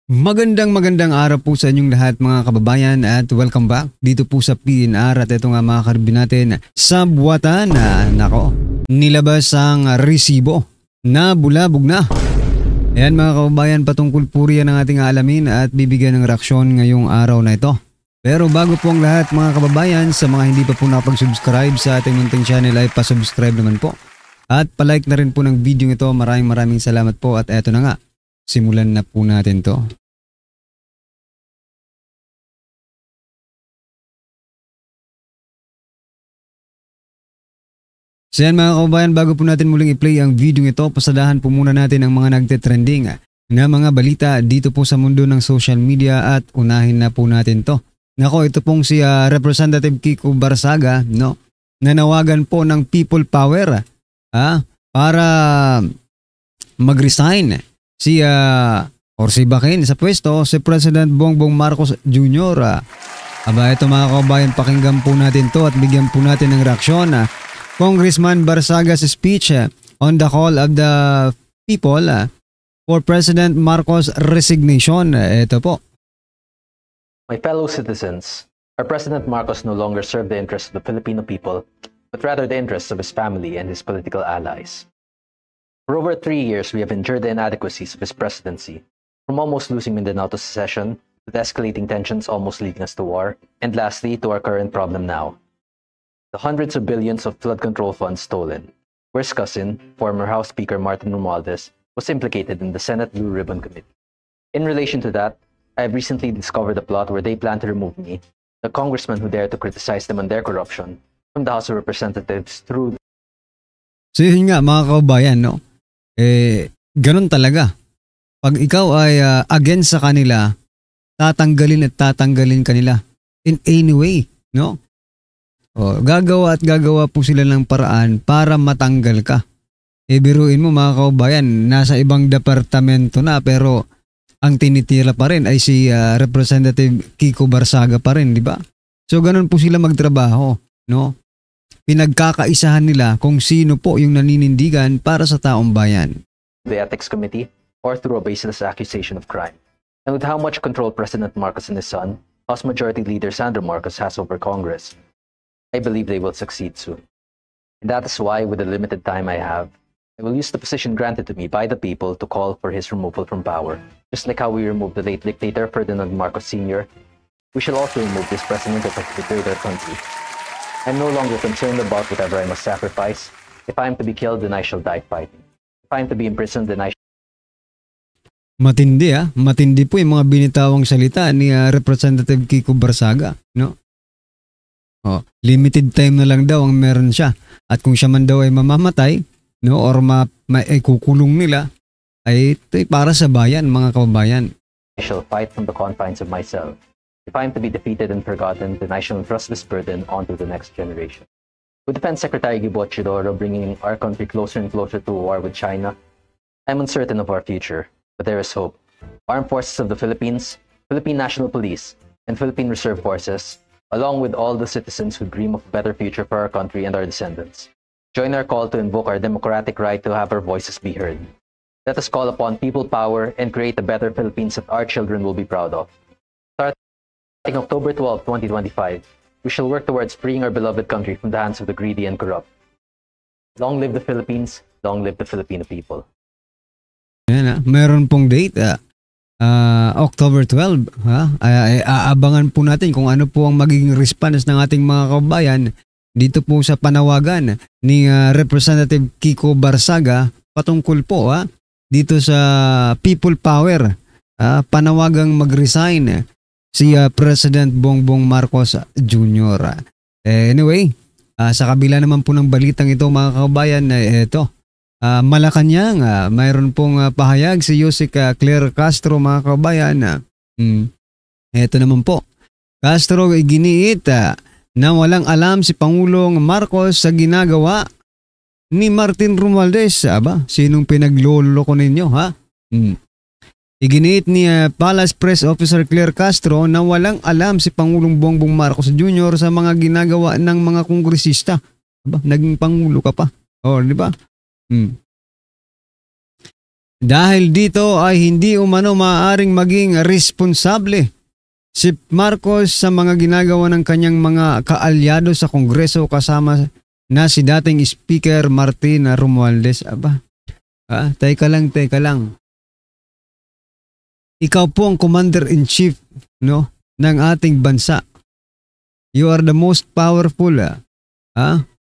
Magandang araw po sa inyong lahat mga kababayan at welcome back dito po sa PNR at ito nga mga karibin natin sa buwatan na nilabas ang resibo na bulabog na. Ayan mga kababayan, patungkol po riyan ang ating alamin at bibigyan ng reaksyon ngayong araw na ito. Pero bago po ang lahat mga kababayan, sa mga hindi pa po nakapag-subscribe sa ating munting channel ay pa-subscribe naman po. At palike na rin po ng video ito. Maraming salamat po at eto na nga. Simulan na po natin to. So yan mga kababayan, bago po natin muling i-play ang video ito, pasadahan po muna natin ang mga nagte-trending na mga balita dito po sa mundo ng social media at unahin na po natin to. Nako, ito pong si Representative Kiko Barsaga, no? Nanawagan po ng people power para mag-resign si bakin sa pwesto si President Bongbong Marcos Jr. Aba, ito mga kababayan, pakinggan po natin to at bigyan po natin ng reaksyon. Congressman Barsaga's speech on the call of the people for President Marcos' resignation. Ito po. My fellow citizens, our President Marcos no longer served the interests of the Filipino people, but rather the interests of his family and his political allies. For over 3 years, we have endured the inadequacies of his presidency, from almost losing Mindanao to secession, with escalating tensions almost leading us to war, and lastly, to our current problem now. The hundreds of billions of flood control funds stolen. Worst cousin, former House Speaker Martin Romualdez, was implicated in the Senate Blue Ribbon Committee. In relation to that, I have recently discovered a plot where they plan to remove me, the congressman who dared to criticize them on their corruption, from the House of Representatives through... So yun nga mga kababayan, no? Ganun talaga. Pag ikaw ay against sa kanila, tatanggalin kanila in any way, no? Gagawa po sila ng paraan para matanggal ka. Biruin mo mga kababayan, nasa ibang departamento na pero ang tinitira pa rin ay si Representative Kiko Barsaga pa rin, di ba? So ganun po sila magtrabaho, no? Pinagkakaisahan nila kung sino po yung naninindigan para sa taong bayan. The Ethics Committee or through a baseless accusation of crime. And with how much control President Marcos and his son, House Majority Leader Sandro Marcos has over Congress, I believe they will succeed soon. And that is why, with the limited time I have, I will use the position granted to me by the people to call for his removal from power. Just like how we removed the late dictator Ferdinand Marcos Sr., we shall also remove this president that has betrayed our country. I'm no longer concerned about whatever I must sacrifice. If I am to be killed, then I shall die fighting. If I am to be imprisoned, then I shall... Matindi matindi po yung mga binitawang salita ni Representative Kiko Barsaga, no? Limited time na lang daw ang meron siya. At kung siya man daw ay mamamatay, no, or kukulong nila, ay ito para sa bayan, mga kababayan. I shall fight from the confines of myself. If I am to be defeated and forgotten, then I shall entrust this burden onto the next generation. With Defense Secretary Gibo Chidoro bringing our country closer and closer to a war with China, I am uncertain of our future, but there is hope. Armed Forces of the Philippines, Philippine National Police, and Philippine Reserve Forces, along with all the citizens who dream of a better future for our country and our descendants, join our call to invoke our democratic right to have our voices be heard. Let us call upon people power and create a better Philippines that our children will be proud of. Starting October 12, 2025, we shall work towards freeing our beloved country from the hands of the greedy and corrupt. Long live the Philippines, long live the Filipino people. Yan meron pong date, October 12, aabangan po natin kung ano po ang magiging response ng ating mga kababayan dito po sa panawagan ni Representative Kiko Barsaga patungkol po dito sa people power, panawagang mag-resign si President Bongbong Marcos Jr. Anyway, sa kabila naman po ng balitang ito mga kababayan, ito, Malacanang, mayroon pong pahayag si Yusek Claire Castro mga kababayan. Ito naman po, Castro iginiit na walang alam si Pangulong Marcos sa ginagawa ni Martin Romualdez. Sinong pinagloloko ninyo Iginiit ni Palace Press Officer Claire Castro na walang alam si Pangulong Bongbong Marcos Jr. sa mga ginagawa ng mga kongresista. Naging pangulo ka pa. Di ba? Dahil dito ay hindi umano maaaring maging responsable si Marcos sa mga ginagawa ng kanyang mga kaalyado sa Kongreso kasama na si dating Speaker Martin Romualdez. Aba, teka lang. Ikaw po ang Commander-in-Chief, no, ng ating bansa. You are the most powerful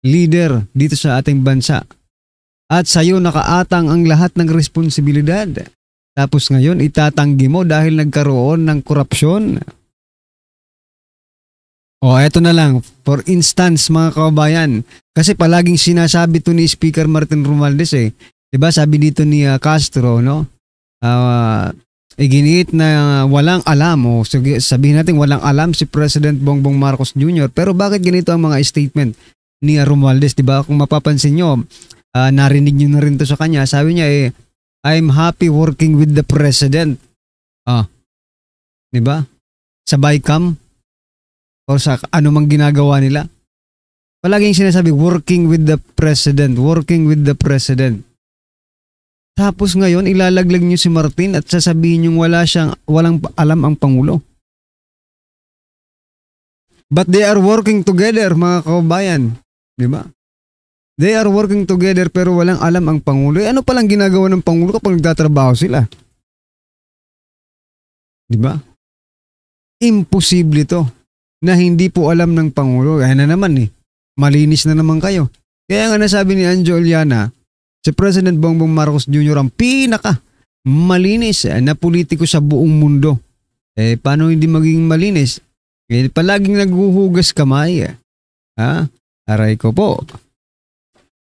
leader dito sa ating bansa. At sa iyo nakaatang ang lahat ng responsibilidad. Tapos ngayon itatanggi mo dahil nagkaroon ng korupsyon. Eto na lang. For instance, mga kababayan, kasi palaging sinasabi to ni Speaker Martin Romualdez Diba sabi dito ni Castro, no? Iginiit na walang alam o sabihin natin walang alam si President Bongbong Marcos Jr. Pero bakit ganito ang mga statement ni Romualdez? Diba kung mapapansin nyo, narinig nyo na rin to sa kanya. Sabi niya I'm happy working with the President. Diba? Sa BICAM o sa anumang ginagawa nila. Palaging sinasabi working with the President. Tapos ngayon, ilalaglag niyo si Martin at sasabihin niyong walang alam ang Pangulo. But they are working together, mga kababayan. Di ba? They are working together pero walang alam ang Pangulo. Ano palang ginagawa ng Pangulo kapag nagtatrabaho sila? Di ba? Imposible to na hindi po alam ng Pangulo. Kaya na naman malinis na naman kayo. Kaya nga nasabi ni Anjo Oliana, si President Bongbong Marcos Jr. ang pinaka malinis na politiko sa buong mundo. Paano hindi maging malinis? Palaging naghuhugas kamay. Aray ko po.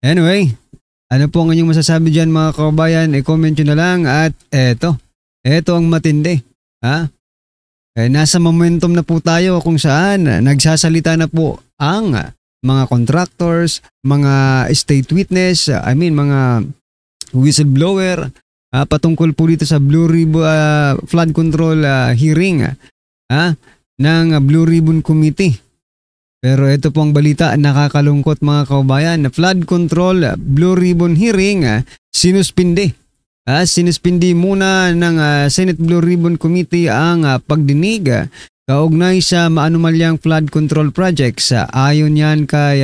Anyway, ano po ang inyong masasabi dyan mga kababayan? I-comment nyo na lang at eto ang matindi. Nasa momentum na po tayo kung saan nagsasalita na po ang mga contractors, mga state witness, mga whistleblower, patungkol po dito sa Blue Ribbon flood control hearing ng Blue Ribbon Committee. Pero ito po ang balita, nakakalungkot mga kababayan, na flood control Blue Ribbon hearing sinuspindi. Sinuspindi muna ng Senate Blue Ribbon Committee ang pagdinig kaugnay sa maanumalyang flood control projects. Ayon yan kay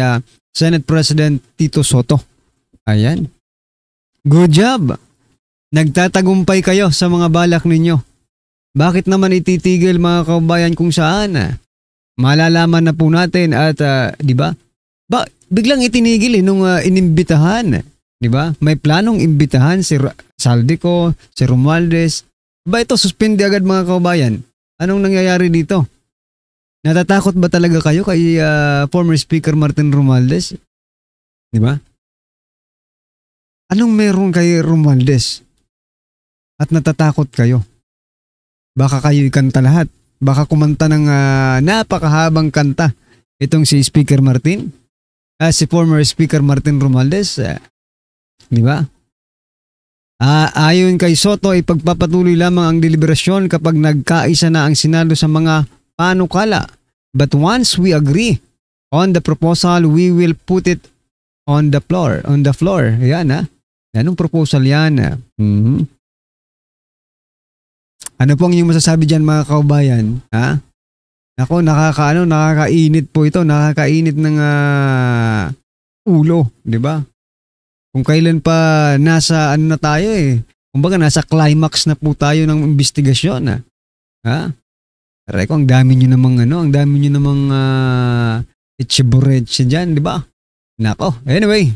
Senate President Tito Soto. Ayan. Good job! Nagtatagumpay kayo sa mga balak ninyo. Bakit naman ititigil mga kababayan kung saan? Malalaman na po natin at di ba? Biglang itinigil nung inimbitahan. Di ba? May planong imbitahan si Saldico, si Romualdez. Ito suspindi agad mga kababayan. Anong nangyayari dito? Natatakot ba talaga kayo kay former Speaker Martin Romualdez? Di ba? Anong meron kay Romualdez? At natatakot kayo? Baka kayo ikanta lahat. Baka kumanta ng napakahabang kanta itong si Speaker Martin. Si former Speaker Martin Romualdez. Di ba? Ayon kay Soto, ipagpapatuloy lamang ang deliberasyon kapag nagkaisa na ang Senado sa mga panukala. But once we agree on the proposal, we will put it on the floor. Yan Yan ang proposal yan. Ano po ang inyong masasabi dyan mga kaubayan? Ako, nakakainit po ito. Nakakainit ng ulo. Di ba? Kung kailan pa nasa na tayo kumbaga nasa climax na po tayo ng investigasyon. Aray ko, ang dami nyo namang itchiburetsi dyan, di ba? Nako, anyway.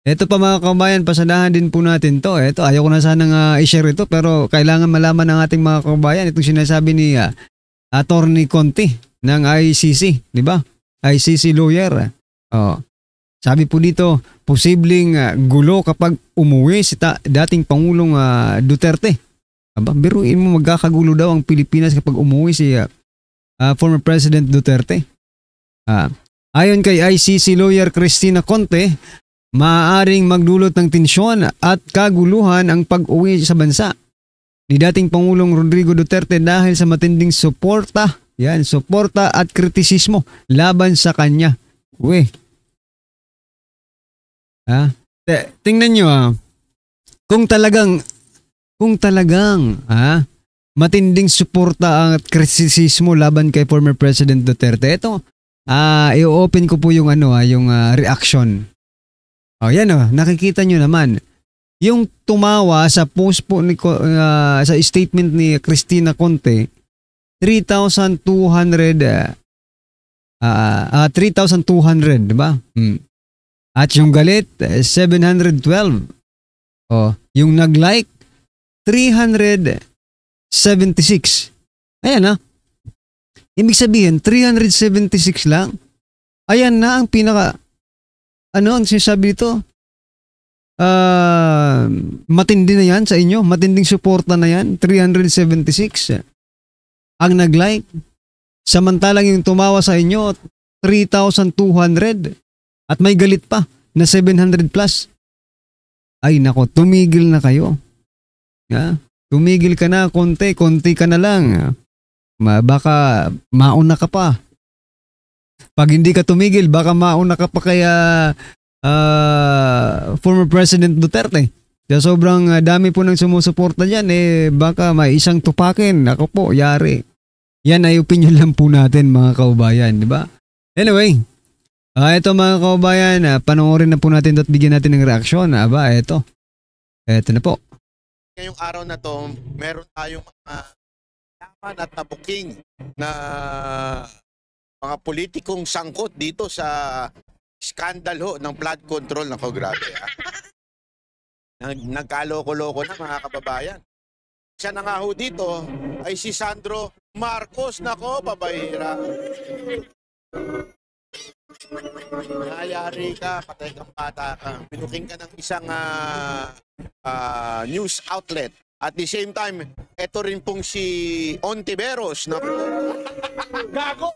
Ito pa mga kabayan, pasadahan din po natin to. Ito, ayaw ko na sanang i-share ito pero kailangan malaman ng ating mga kabayan itong sinasabi ni Attorney Conti ng ICC, di ba? ICC lawyer. Sabi po dito, posibleng gulo kapag umuwi si dating Pangulong Duterte. Biruin mo magkakagulo daw ang Pilipinas kapag umuwi si former President Duterte. Ayon kay ICC lawyer Cristina Conte, maaaring magdulot ng tensyon at kaguluhan ang pag-uwi sa bansa ni dating Pangulong Rodrigo Duterte dahil sa matinding suporta at kritisismo laban sa kanya. Tingnan nyo kung talagang kung talagang matinding suporta at kritisismo laban kay former President Duterte, ito, i-open ko po yung yung reaction. Yan nakikita nyo naman. Yung tumawa sa post po sa statement ni Cristina Conte, 3,200, 3,200, di ba? At yung galit, 712. Yung nag-like, 376. Ayan Ibig sabihin, 376 lang. Ayan na ang pinaka, ang sinasabi dito? Matindi na yan sa inyo. Matinding suporta na yan. 376. Ang nag-like. Samantalang yung tumawa sa inyo, 3,200. At may galit pa na 700 plus. Ay nako, tumigil na kayo. Tumigil ka na, konti ka na lang. Baka mauna ka pa. Pag hindi ka tumigil, baka mauna ka pa kaya former President Duterte. Kaya sobrang dami po ng sumusuporta dyan, baka may isang tupakin. Ako po, yari. Yan ay opinion lang po natin mga kaubayan, di ba? Anyway, ito mga kaubayan, panoorin na po natin at bigyan natin ng reaksyon. Ito na po. Ngayong araw na to, meron tayong mga yaman at nabuking na mga politikong sangkot dito sa skandal ng flood control. Nako, grabe nagkaloko-loko na mga kababayan. Siya na nga dito ay si Sandro Marcos. Nako, babayera. Nangyayari ka, patay kang bata ka. Pinuking ka ng isang news outlet. At the same time, ito rin pong si Ontiveros. Nako. Gago!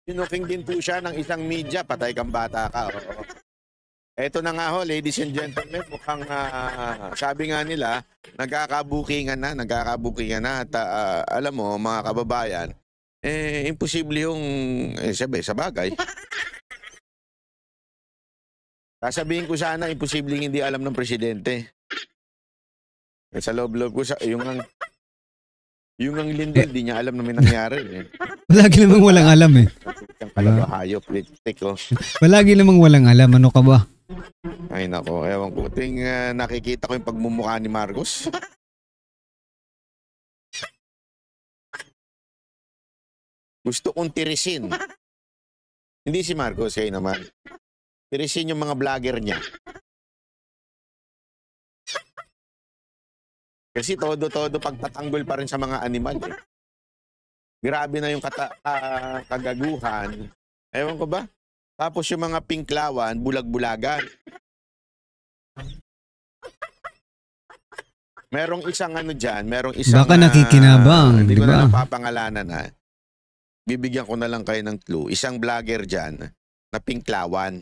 Pinuking din po siya ng isang media, patay kang bata ka. Ito na nga ladies and gentlemen, mukhang sabi nga nila, nagkakabukingan na at alam mo mga kababayan, imposible yung sabi, sa bagay. Sasabihin ko sana, imposible hindi alam ng presidente. Sa loob-loob ko, yung ang Lindol, di niya alam na may nangyari. Palagi namang walang alam Hayop, politik ko. Palagi namang walang alam, ano ka ba? Ay nako, ewan ko. Nakikita ko yung pagmumukha ni Marcos. Gusto kong tirisin. Hindi si Marcos, kayo naman. Tirisin yung mga vlogger niya. Kasi todo-todo pagtatanggol pa rin sa mga animal. Grabe na yung kagaguhan. Ewan ko ba? Tapos yung mga pinklawan, bulag-bulagan. Merong isang dyan, merong isang... Baka nakikinabang, hindi di ko ba? na napapangalanan Bibigyan ko na lang kayo ng clue. Isang vlogger dyan na pinklawan.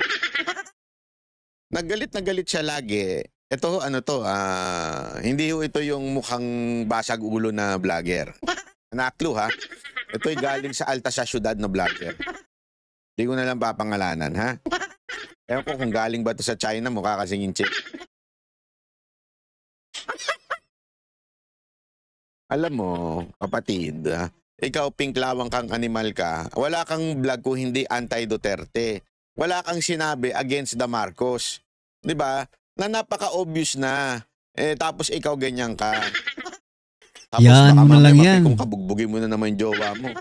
Naggalit siya lagi. Ito, hindi ito yung mukhang basag ulo na vlogger. Na-clue Ito'y galing sa alta sa syudad na vlogger. Hindi ko na lang papangalanan, Ewan ko kung galing ba ito sa China, mukha kasing inchik. Alam mo, kapatid, ikaw pinklawang kang animal ka, wala kang vlog kung hindi anti-Duterte. Wala kang sinabi against the Marcos. 'Di ba? Na napaka-obvious na. Tapos ikaw ganyan ka. Tapos yan mo na lang yan. Kung kabugbugin mo na naman yung jowa mo.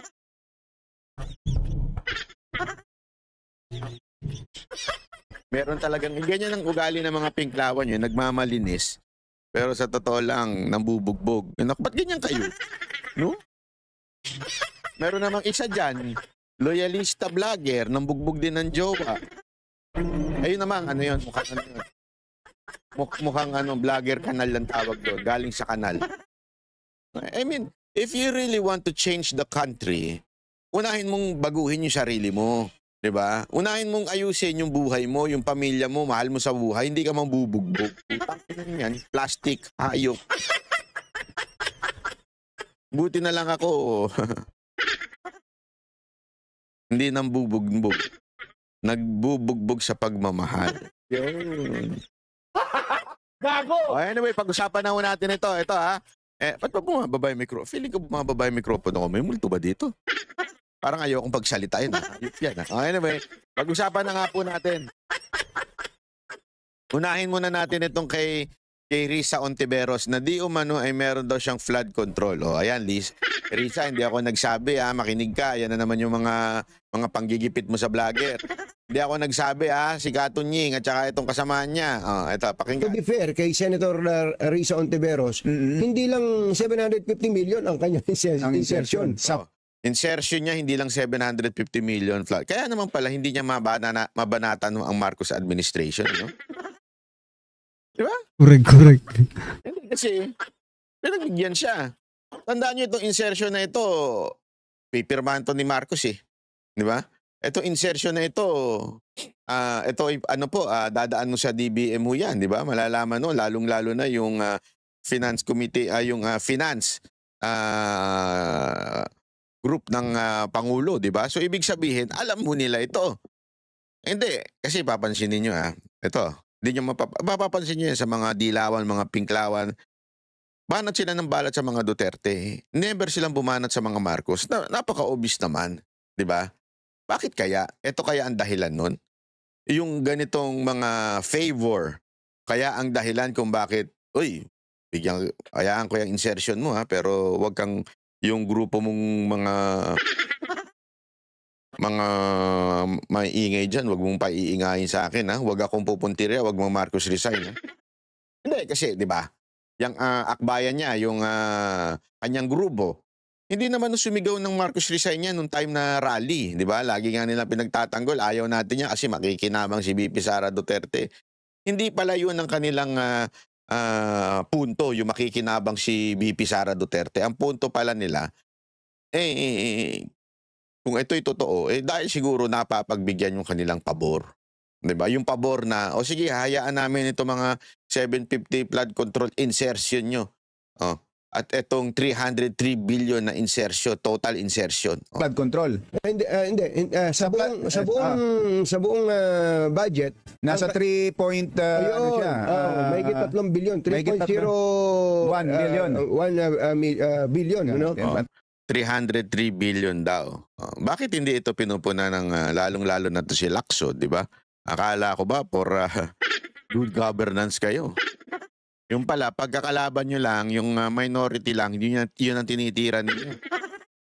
Meron talagang ganyan ang ugali ng mga pinklawan yun, nagmamalinis. Pero sa totoo lang, nambubugbog. Ba't ganyan kayo? No? Meron namang isa dyan, loyalista vlogger, nambugbog din ng jowa. Ayun naman, yun? Mukhang vlogger kanal lang tawag doon, galing sa kanal. I mean, if you really want to change the country, unahin mong baguhin yung sarili mo. 'Di ba? Unahin mong ayusin yung buhay mo, yung pamilya mo, mahal mo sa buhay, hindi ka mambubugbog. Yan, plastic, hayop. Buti na lang ako. Hindi nang bubugbog. Nagbubugbog sa pagmamahal. Yun. Gago! Anyway, pag-usapan na natin ito. Ito ha. Ba't ba bumababa yung mikro? Feeling ko bumababa yung mikropono ko. May multo ba dito? Parang ayokong pagsalitain. Ayop yan. Anyway, pag-usapan na nga po natin. Unahin muna natin itong kay Risa Ontiveros na di umano ay meron daw siyang flood control. Ayan, Liz. Risa, hindi ako nagsabi makinig ka. Yan na naman yung mga panggigipit mo sa vlogger. Hindi ako nagsabi si Katon Ying at saka itong kasamaan niya. Ito, pakinggan. To be fair, kay Senator Risa Ontiveros, hindi lang 750 million ang kanyang insertion. Insertion niya hindi lang 750 million flood. Kaya naman pala hindi niya mabanatan ang Marcos administration. No? Diba? Correct. Kasi pinagbigyan siya. Tandaan niyo itong insertion na ito, pipirmahan to ni Marcos Di ba? Ito insertion na ito, dadaan mo sa DBM mo yan, di ba? Malalaman no, lalong-lalo na yung finance committee, yung finance group ng Pangulo, di ba? So ibig sabihin, alam mo nila ito. Hindi, kasi papansinin nyo ito, hindi nyo mapapansin nyo yan sa mga dilawan, mga pinklawan. Banat sila ng balat sa mga Duterte. Never silang bumanat sa mga Marcos. Napaka-obvious naman, di ba? Bakit kaya? Ito kaya ang dahilan nun? Yung ganitong mga favor, kaya ang dahilan kung bakit, hayaan ko yung insertion mo pero wag kang yung grupo mong mga maiingay dyan, wag mong paiingayin sa akin wag akong pupuntirya, wag mong Marcos resign Hindi, kasi di ba? Yung akbayan niya, yung kanyang grupo, hindi naman sumigaw ng Marcos resign niya nung time na rally, di ba? Lagi nga nila pinagtatanggol, ayaw natin niya kasi makikinabang si VP Sara Duterte. Hindi pala yun ang kanilang punto, yung makikinabang si VP Sara Duterte. Ang punto pala nila, kung ito'y totoo, dahil siguro napapagbigyan yung kanilang pabor. Di ba? Yung pabor na, sige, hayaan namin ito mga 750 flood control insertion nyo. At itong 303 billion na insertion, total insertion. Flood control. Hindi. Sa buong budget, nasa 3 point, ano siya? May 3 billion. 3.01 billion. 303 billion daw. Bakit hindi ito pinupuna ng lalong-lalo na to si Lacson, di ba? Akala ko ba for good governance kayo? Yung pala, pagkakalaban nyo lang, yung minority lang, yun ang tinitira ninyo.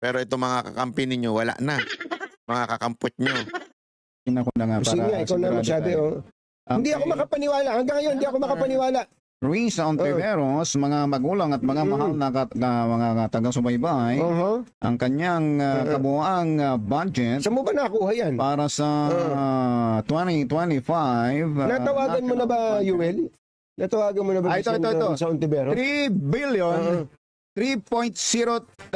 Pero ito mga kakampi ninyo, wala na. Mga kakampot nyo. Sige nga, ikaw na magsabi. Hindi ako makapaniwala. Hanggang ngayon, hindi ako makapaniwala. Risa Ontiveros, mga magulang at mga mahal na mga taga-subaybay, ang kanyang kabuuang budget. Saan mo ba nakuha yan? Para sa 2025. Natawagan mo na ba, Yuel? Natawagan mo na ba ito. Sa Ontiveros? 3 billion, 3.035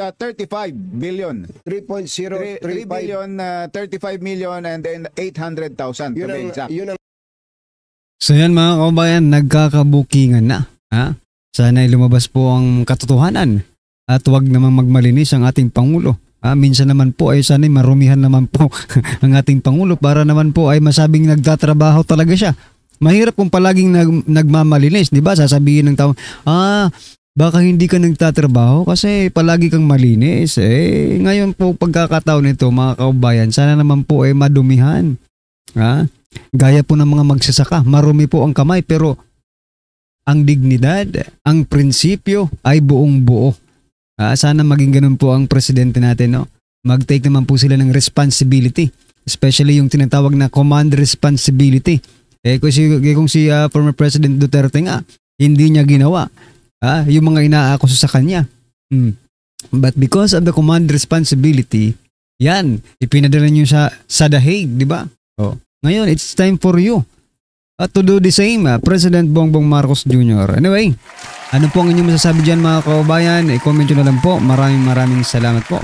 billion. 3.035 billion, 35 million, and then 800,000 to be exact. So yan mga kabayan, nagkakabukingan na. Sana'y lumabas po ang katotohanan at huwag naman magmalinis ang ating Pangulo. Minsan naman po ay sana'y marumihan naman po ang ating Pangulo para naman po ay masabing nagtatrabaho talaga siya. Mahirap kung palaging nagmamalinis, di ba? Sasabihin ng tao, baka hindi ka nagtatrabaho kasi palagi kang malinis. Ngayon po pagkakataon nito mga kaubayan, sana naman po ay madumihan. Gaya po ng mga magsasaka, marumi po ang kamay pero ang dignidad, ang prinsipyo ay buong buo. Sana maging ganun po ang presidente natin. No? Mag-take naman po sila ng responsibility, especially yung tinatawag na command responsibility. Kung si former President Duterte nga, hindi niya ginawa yung mga inaakuso sa kanya. But because of the command responsibility, yan, ipinadala niyo sa The Hague, di ba? Ngayon, it's time for you to do the same, President Bongbong Marcos Jr. Anyway, ano po ang inyong masasabi dyan mga kaubayan? I-comment nyo na lang po. Maraming salamat po.